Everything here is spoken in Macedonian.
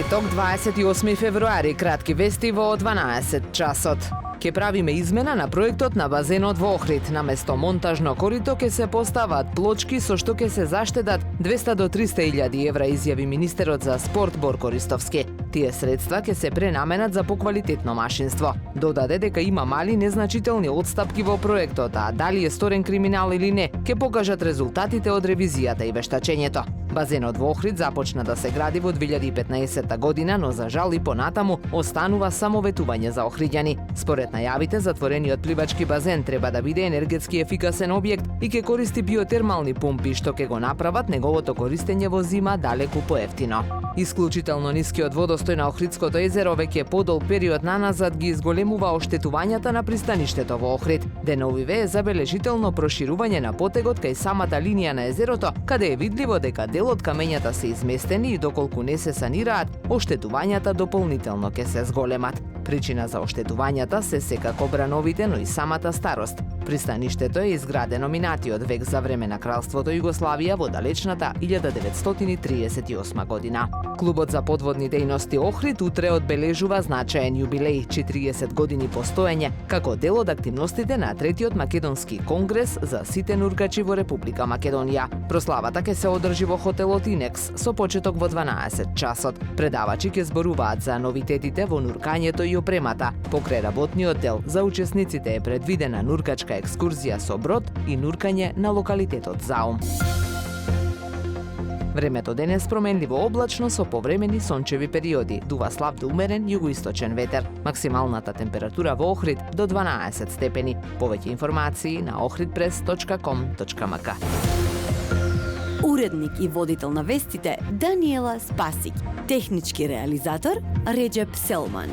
Петок, 28 февруари, кратки вести во 12 часот. Ке правиме измена на проектот на базенот во Охрид. Наместо монтажно корито ке се постават плочки со што ке се заштедат 200 до 300.000 евра, изјави министерот за спорт Борко Ристовски. Тие средства ке се пренаменат за поквалитетно машинство. Додаде дека има мали незначителни отстапки во проектот, а дали е сторен криминал или не, ке покажат резултатите од ревизијата и вештачењето. Базенот во Охрид започна да се гради во 2015 година, но за жал и понатаму останува само ветување за охриѓани. Според најавите, затворениот пливачки базен треба да биде енергетски ефикасен објект и ќе користи биотермални пумпи, што ќе го направат неговото користење во зима далеку поевтино. Исклучително нискиот водостој на Охридското езеро веќе подол период наназад ги изголемува оштетувањата на пристаништето во Охрид. Деновиве е забележително проширување на потегот кај самата линија на езерото, каде е видливо дека дел од камењата се изместени и доколку не се санираат, оштетувањата дополнително ќе се зголемат. Причина за оштетувањата се секако брановите, но и самата старост. Пристаништето е изградено минатиот век за време на Кралството Југославија во далечната 1938 година. Клубот за подводни дејности Охрид утре одбележува значаен јубилеј, 40 години постоење, како дел од активностите на третиот македонски конгрес за сите нуркачи во Република Македонија. Прославата ќе се одржи во хотелот Инекс со почеток во 12 часот. Предавачи ќе зборуваат за новитетите во нуркањето и опремата. Покрај работниот дел за учесниците е предвидена нуркачка екскурзија со брод и нуркање на локалитетот Заум. Времето денес променливо облачно со повремени сончеви периоди. Дува слаб до умерен југоисточен ветер. Максималната температура во Охрид до 12 степени. Повеќе информации на ohridpress.com.mk. Уредник и водител на вестите Даниела Спасик. Технички реализатор Реджеп Селман.